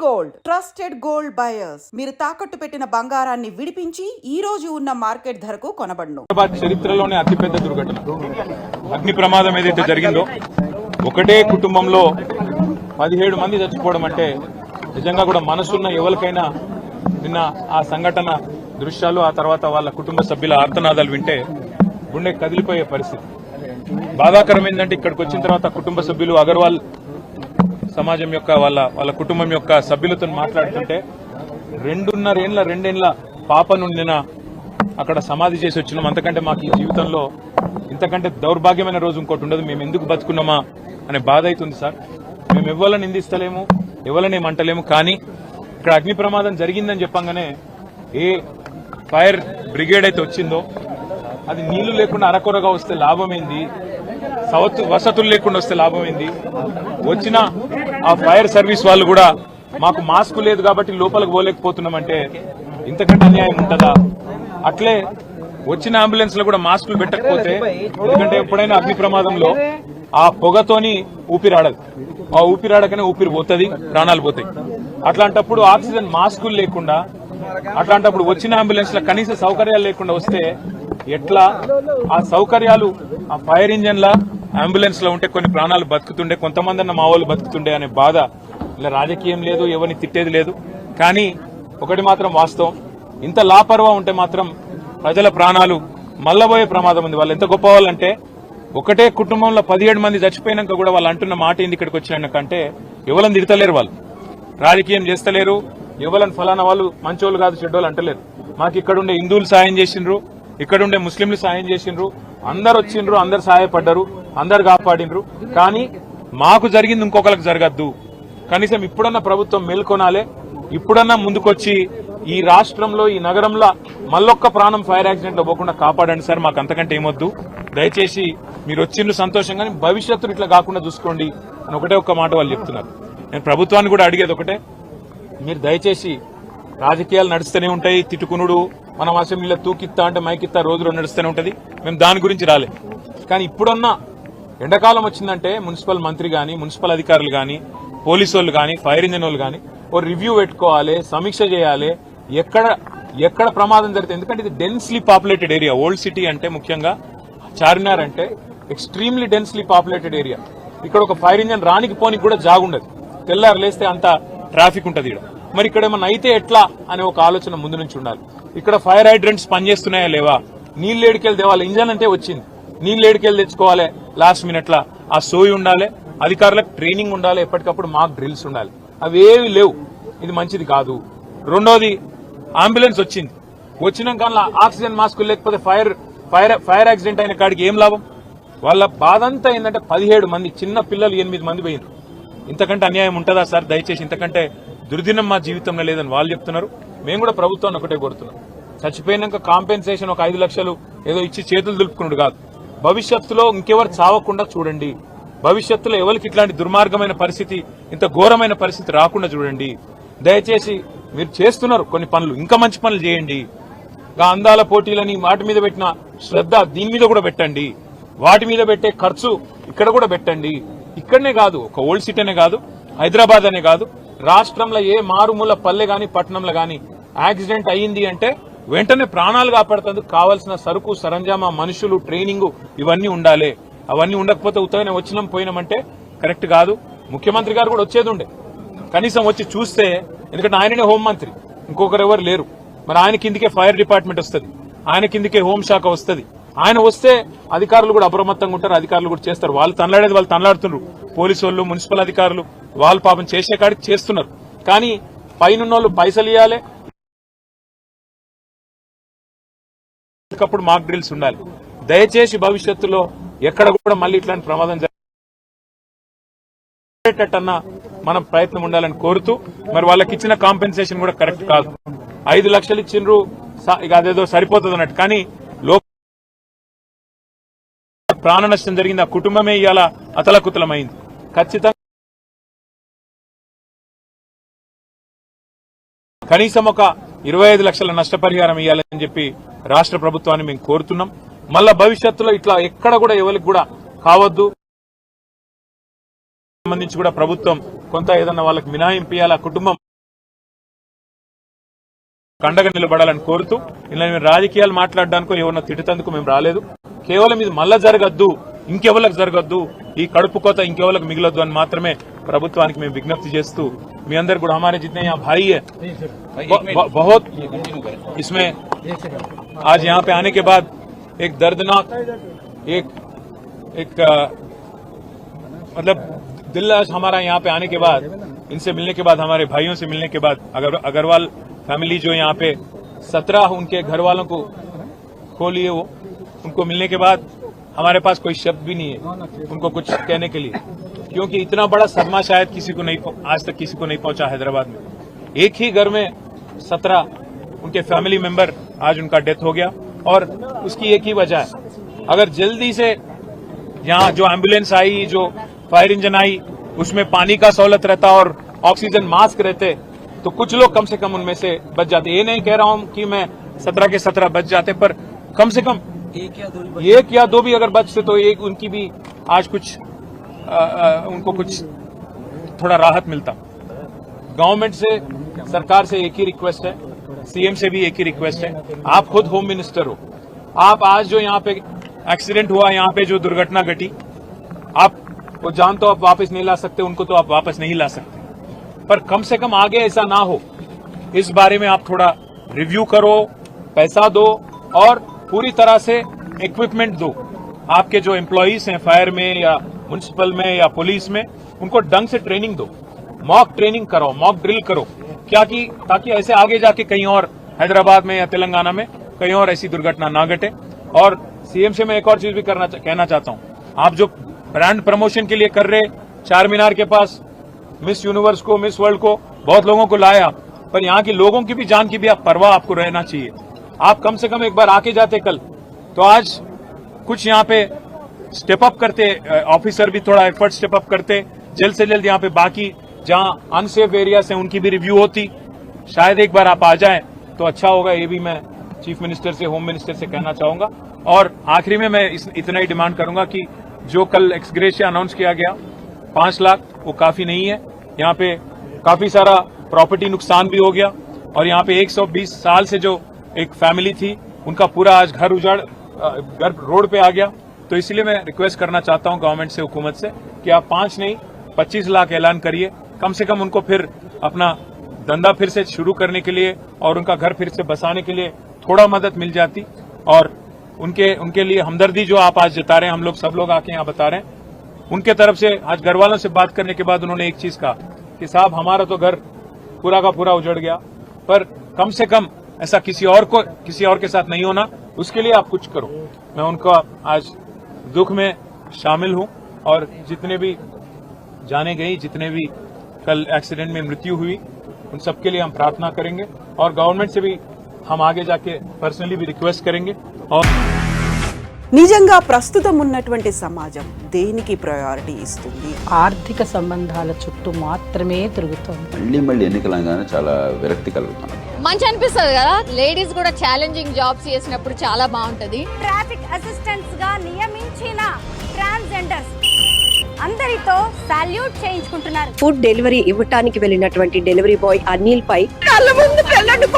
Gold trusted gold buyers మీరు తాకట్టు పెట్టిన బంగారాన్ని విడిపించి ఈ రోజు ఉన్న మార్కెట్ ధరకు కొనబడును. చరిత్రలోనే అతిపెద్ద దుర్ఘటన అగ్ని ప్రమాదం ఏదైతే జరిగిందో ఒకటే కుటుంబంలో 17 మంది చచ్చిపోవడం అంటే నిజంగా కూడా మనసున్న ఎవరికైనా నిన్న ఆ సంఘటన దృశ్యాలు ఆ తర్వాత వాళ్ళ కుటుంబ సభ్యుల ఆర్తనాదాలు వింటే గుండె కదిలిపోయే పరిస్థితి. బాధాకరం ఏంటంటే ఇక్కడికి వచ్చిన తర్వాత కుటుంబ సభ్యులు అగర్వాల్ సమాజం యొక్క వాళ్ళ కుటుంబం యొక్క సభ్యులతో మాట్లాడుతుంటే 2.5 పాపను నిన్న అక్కడ సమాధి చేసి వచ్చినాం. అంతకంటే మాకు ఈ జీవితంలో ఇంతకంటే దౌర్భాగ్యమైన రోజు ఇంకోటి ఉండదు. మేము ఎందుకు బతుకున్నామా అనే బాధ అవుతుంది సార్. మేము ఎవరిని నిందిస్తలేము, ఎవరిని ఏమంటలేము. కానీ ఇక్కడ అగ్ని ప్రమాదం జరిగిందని చెప్పంగానే ఏ ఫైర్ బ్రిగేడ్ అయితే వచ్చిందో అది నీళ్లు లేకుండా అరకొరగా వస్తే లాభమైంది, వసతులు లేకుండా వస్తే లాభమైంది. వచ్చిన ఆ ఫైర్ సర్వీస్ వాళ్ళు కూడా మాకు మాస్క్ లేదు కాబట్టి లోపలికి పోలేకపోతున్నామంటే ఇంతకంటే అన్యాయం ఉంటుందా? అట్లే వచ్చిన అంబులెన్స్ లో కూడా మాస్కులు పెట్టకపోతే, ఎందుకంటే ఎప్పుడైనా అగ్ని ప్రమాదంలో ఆ పొగతోని ఊపిరాడదు, ఆ ఊపిరాడకనే ఊపిరి పోతుంది, ప్రాణాలు పోతాయి. అట్లాంటప్పుడు ఆక్సిజన్ మాస్కులు లేకుండా, అట్లాంటప్పుడు వచ్చిన అంబులెన్స్ లో కనీస సౌకర్యాలు లేకుండా వస్తే ఎట్లా? ఆ సౌకర్యాలు ఆ ఫైర్ ఇంజన్ లా అంబులెన్స్ లో ఉంటే కొన్ని ప్రాణాలు బతుకుతుండే, కొంతమంది అన్న మా వాళ్ళు బతుకుతుండే అనే బాధ. ఇలా రాజకీయం లేదు, ఎవరిని తిట్టేది లేదు. కానీ ఒకటి మాత్రం వాస్తవం, ఇంత లాపర్వా ఉంటే మాత్రం ప్రజల ప్రాణాలు మల్లబోయే ప్రమాదం ఉంది. వాళ్ళు ఎంత గొప్ప వాళ్ళంటే ఒకటే కుటుంబంలో 17 మంది చచ్చిపోయినాక కూడా వాళ్ళు అంటున్న మాట ఏంది ఇక్కడికి వచ్చినాకంటే ఎవరిని తిడతలేరు, వాళ్ళు రాజకీయం చేస్తలేరు, ఎవరిని ఫలానా వాళ్ళు మంచోళ్ళు కాదు చెడ్డోళ్ళు అంటలేరు. మాకు ఇక్కడుండే హిందువులు సాయం చేసిండ్రు, ఇక్కడుండే ముస్లింలు సాయం చేసిండ్రు, అందరు వచ్చిండ్రు, అందరు సహాయపడ్డారు, అందరు కాపాడినరు. కానీ మాకు జరిగింది ఇంకొకరికి జరగద్దు. కనీసం ఇప్పుడన్నా ప్రభుత్వం మేల్కొనాలే, ఇప్పుడన్నా ముందుకొచ్చి ఈ రాష్ట్రంలో ఈ నగరంలో మళ్ళొక్క ప్రాణం ఫైర్ యాక్సిడెంట్ లో పోకుండా కాపాడండి సార్. మాకు అంతకంటే ఏమొద్దు. దయచేసి మీరు వచ్చిండ్రు సంతోషంగానే భవిష్యత్తులో ఇట్లా కాకుండా చూసుకోండి అని ఒకటే ఒక్క మాట వాళ్ళు చెప్తున్నారు. నేను ప్రభుత్వాన్ని కూడా అడిగేది ఒకటే, మీరు దయచేసి రాజకీయాలు నడుస్తూనే ఉంటాయి, తిట్టుకునుడు, మనం అసెంబ్లీలో తూకిత్తా అంటే మైకిత్తా రోజులో నడుస్తూనే ఉంటది. మేము దాని గురించి రాలే. కానీ ఇప్పుడన్నా ఎండాకాలం వచ్చిందంటే మున్సిపల్ మంత్రి గాని, మున్సిపల్ అధికారులు గాని, పోలీసు వాళ్ళు గాని, ఫైర్ ఇంజన్ వాళ్ళు గాని ఓ రివ్యూ పెట్టుకోవాలి, సమీక్ష చేయాలి, ఎక్కడ ప్రమాదం జరిగితే. ఎందుకంటే ఇది densely populated area. Old city అంటే ముఖ్యంగా చార్మినార్ అంటే ఎక్స్ట్రీమ్లీ డెన్స్లీ పాపులేటెడ్ ఏరియా. ఇక్కడ ఒక ఫైర్ ఇంజన్ రానికి పోనికి కూడా జాగుండదు, తెల్లారు లేస్తే అంత ట్రాఫిక్ ఉంటది ఇక్కడ. మరి ఇక్కడ ఏమన్నా అయితే ఎట్లా అనే ఒక ఆలోచన ముందు నుంచి ఉండాలి. ఇక్కడ ఫైర్ హైడ్రెంట్స్ పనిచేస్తున్నాయా లేవా, నీళ్ళు ఏడికెళ్ళి తేవాలి, ఇంజన్ అంటే వచ్చింది, నీళ్ళు ఏడికెళ్ళి తెచ్చుకోవాలి, లాస్ట్ మినిట్ లా ఆ సోయి ఉండాలి, అధికారులకు ట్రైనింగ్ ఉండాలి, ఎప్పటికప్పుడు మాక్ డ్రిల్స్ ఉండాలి. అవేవి లేవు, ఇది మంచిది కాదు. రెండోది, అంబులెన్స్ వచ్చింది, వచ్చినాక ఆక్సిజన్ మాస్కులు లేకపోతే ఫైర్ యాక్సిడెంట్ అయిన కాడికి ఏం లాభం? వాళ్ళ బాధ అంతా ఏంటంటే 17 మంది చిన్న పిల్లలు 8 మంది పోయినారు. ఇంతకంటే అన్యాయం ఉంటుందా సార్? దయచేసి ఇంతకంటే దుర్దినం మా జీవితంలో లేదని వాళ్ళు చెప్తున్నారు. మేము కూడా ప్రభుత్వాన్ని ఒకటే కోరుతున్నాం, చచ్చిపోయినాక కాంపెన్సేషన్ ఒక 5 లక్షలు ఏదో ఇచ్చి చేతులు దులుపుకున్నాడు కాదు, భవిష్యత్తులో ఇంకెవరు చావకుండా చూడండి, భవిష్యత్తులో ఎవరికి ఇట్లాంటి దుర్మార్గమైన పరిస్థితి, ఇంత ఘోరమైన పరిస్థితి రాకుండా చూడండి. దయచేసి మీరు చేస్తున్నారు కొన్ని పనులు, ఇంకా మంచి పనులు చేయండి. అందాల పోటీలని వాటి మీద పెట్టిన శ్రద్ధ దీని మీద కూడా పెట్టండి, వాటి మీద పెట్టే ఖర్చు ఇక్కడ కూడా పెట్టండి. ఇక్కడనే కాదు, ఒక ఓల్డ్ సిటీ అనే కాదు, హైదరాబాద్ అనే కాదు, రాష్ట్రంలో ఏ మారుమూల పల్లె గాని పట్టణంలో గాని యాక్సిడెంట్ అయ్యింది అంటే వెంటనే ప్రాణాలు కాపాడుతందుకు కావాల్సిన సరుకు సరంజామా, మనుషులు, ట్రైనింగ్ ఇవన్నీ ఉండాలి. అవన్నీ ఉండకపోతే ఉత్తగానే వచ్చినాం పోయినామంటే కరెక్ట్ కాదు. ముఖ్యమంత్రి గారు కూడా వచ్చేది ఉండే, కనీసం వచ్చి చూస్తే, ఎందుకంటే ఆయననే హోంమంత్రి, ఇంకొకరు ఎవరు లేరు. మరి ఆయన కిందికే ఫైర్ డిపార్ట్మెంట్ వస్తుంది, ఆయన కిందికే హోంశాఖ వస్తుంది. ఆయన వస్తే అధికారులు కూడా అప్రమత్తంగా ఉంటారు, అధికారులు కూడా చేస్తారు. వాళ్ళు తనలాడేది వాళ్ళు తనలాడుతున్నారు, పోలీసు వాళ్ళు, మున్సిపల్ అధికారులు వాళ్ళు పాపం చేసే కాడికి చేస్తున్నారు. కానీ పైనున్నోళ్ళు పైసలు ఇవ్వాలి, ఒకప్పుడు మాక్ డ్రిల్స్ ఉండాలి. దయచేసి భవిష్యత్తులో ఎక్కడ కూడా మళ్ళీ ఇట్లాంటి ప్రమాదం జరిగేటట్టన్నా మనం ప్రయత్నం ఉండాలని కోరుతూ, మరి వాళ్ళకి ఇచ్చిన కాంపెన్సేషన్ కూడా కరెక్ట్ కాదు. 5 లక్షలు ఇచ్చిండ్రు, ఇక అదేదో సరిపోతుంది అన్నట్టు. కానీ ప్రాణ నష్టం జరిగింది, ఆ కుటుంబమే ఇవాళ అతలకుతలమైంది. ఖచ్చితంగా కనీసం ఒక 25 లక్షల నష్టపరిహారం ఇవ్వాలని చెప్పి రాష్ట్ర ప్రభుత్వాన్ని మేము కోరుతున్నాం. మళ్ళా భవిష్యత్తులో ఇట్లా ఎక్కడ కూడా ఎవరికి కూడా కావద్దు. సంబంధించి కూడా ప్రభుత్వం కొంత ఏదన్నా వాళ్ళకి మినహాయింపు ఇవ్వాలి. ఆ కుటుంబం కండగా నిలబడాలని కోరుతూ ఇలా మేము రాజకీయాలు మాట్లాడడానికో ఎవరినో తిట్టేందుకు మేము రాలేదు. కేవలం ఇది మళ్ళా జరగద్దు, ఇంకెవరికి జరగద్దు, ఈ కడుపు కోత ఇంకెవరికి మిగలొద్దు అని మాత్రమే ప్రభుత్వానికి మేము విజ్ఞప్తి చేస్తూ మీ అందరు కూడా हमारे जितने यहाँ भाई है बहुत इसमें आज यहाँ पे आने के बाद एक दर्दनाक एक मतलब दिल आज हमारा यहाँ पे आने के बाद, इनसे मिलने के बाद, हमारे भाइयों से मिलने के बाद, अग्रवाल फैमिली जो यहाँ पे 17 उनके घर वालों को खो लिए, वो उनको मिलने के बाद हमारे पास कोई शब्द भी नहीं है उनको कुछ कहने के लिए, क्योंकि इतना बड़ा सदमा शायद किसी को नहीं, आज तक किसी को नहीं पहुंचा हैदराबाद में. एक ही घर में 17 उनके फैमिली मेंबर, आज उनका डेथ हो गया. और उसकी एक ही वजह है, अगर जल्दी से यहाँ जो एम्बुलेंस आई, जो फायर इंजन आई, उसमें पानी का सहूलत रहता और ऑक्सीजन मास्क रहते तो कुछ लोग कम से कम उनमें से बच जाते. ये नहीं कह रहा हूं कि मैं 17 के 17 बच जाते, पर कम से कम एक या दो भी अगर बचते तो एक उनकी भी आज कुछ उनको कुछ थोड़ा राहत मिलता. गवर्नमेंट से, सरकार से एक ही रिक्वेस्ट है, सीएम से भी एक ही रिक्वेस्ट है, आप खुद होम मिनिस्टर हो, आप आज जो यहाँ पे एक्सीडेंट हुआ, यहाँ पे जो दुर्घटना घटी, आप वो जान तो आप वापस नहीं ला सकते, उनको तो आप वापस नहीं ला सकते, पर कम से कम आगे ऐसा ना हो इस बारे में आप थोड़ा रिव्यू करो, पैसा दो और पूरी तरह से इक्विपमेंट दो. आपके जो एम्प्लॉइज हैं फायर में या म्युनिसिपल में या पुलिस में, उनको ढंग से ट्रेनिंग दो, मॉक ट्रेनिंग करो, मॉक ड्रिल करो, क्या कि ताकि ऐसे आगे जाके कहीं और हैदराबाद में या तेलंगाना में कहीं और ऐसी दुर्घटना ना घटे. और सीएम से मैं एक और चीज भी कहना चाहता हूं, आप जो ब्रांड प्रमोशन के लिए कर रहे, चार मीनार के पास मिस यूनिवर्स को, मिस वर्ल्ड को बहुत लोगों को लाया, पर यहाँ के लोगों की भी जान की भी आप परवाह आपको रहना चाहिए. आप कम से कम एक बार आके जाते कल, तो आज कुछ यहाँ पे स्टेप अप करते, ऑफिसर भी थोड़ा एफर्ट स्टेप अप करते, जल्द से जल्द यहाँ पे बाकी जहाँ अनसेफ एरियाज हैं उनकी भी रिव्यू होती. शायद एक बार आप आ जाएं तो अच्छा होगा, ये भी मैं चीफ मिनिस्टर से, होम मिनिस्टर से कहना चाहूंगा. और आखिरी में मैं इतना ही डिमांड करूंगा कि जो कल एक्सग्रेशिया अनाउंस किया गया 5 लाख, वो काफी नहीं है. यहाँ पे काफी सारा प्रॉपर्टी नुकसान भी हो गया और यहाँ पे 120 साल से जो एक फैमिली थी उनका पूरा आज घर उजाड़, घर रोड पे आ गया. तो इसलिए मैं रिक्वेस्ट करना चाहता हूँ गवर्नमेंट से, हुकूमत से, कि आप 5 नहीं 25 लाख ऐलान करिए, कम से कम उनको फिर अपना धंधा फिर से शुरू करने के लिए और उनका घर फिर से बसाने के लिए थोड़ा मदद मिल जाती. और उनके लिए हमदर्दी जो आप आज जता रहे हैं, हम लोग सब लोग आके यहाँ बता रहे हैं, उनके तरफ से आज घर वालों से बात करने के बाद उन्होंने एक चीज कहा कि साहब हमारा तो घर पूरा का पूरा उजड़ गया, पर कम से कम ऐसा किसी और के साथ नहीं होना, उसके लिए आप कुछ करो. मैं उनका आज दुख में शामिल हूं और जितने भी जाने गई, जितने भी कल एक्सीडेंट में मृत्यु हुई, उन सबके लिए हम प्रार्थना करेंगे और गवर्नमेंट से भी हम आगे जाके पर्सनली भी रिक्वेस्ट करेंगे. और నిజంగా ప్రస్తుతం ఉన్నటువంటి సమాజం దేనికి ప్రయారిటీ ఇస్తుంది? ఆర్థిక సంబంధాల చుట్టూ మాత్రమే తిరుగుతోంది. మళ్ళీ ఎన్నికలంగానే చాలా విరక్తి కలుగుతాను. మంచి అనిపిస్తుంది కదా, లేడీస్ కూడా ఛాలెంజింగ్ జాబ్స్ చేసినప్పుడు చాలా బాగుంటది. ట్రాఫిక్ అసిస్టెంట్స్ గా నియమించిన ట్రాన్స్జెండర్స్ అందరితో సాల్యూట్ చేయించుకుంటున్నారు. ఫుడ్ డెలివరీ ఇవ్వటానికి వెళ్ళినటువంటి డెలివరీ బాయ్ అనిల్ పై కళ్ళ ముందు పెళ్ళండి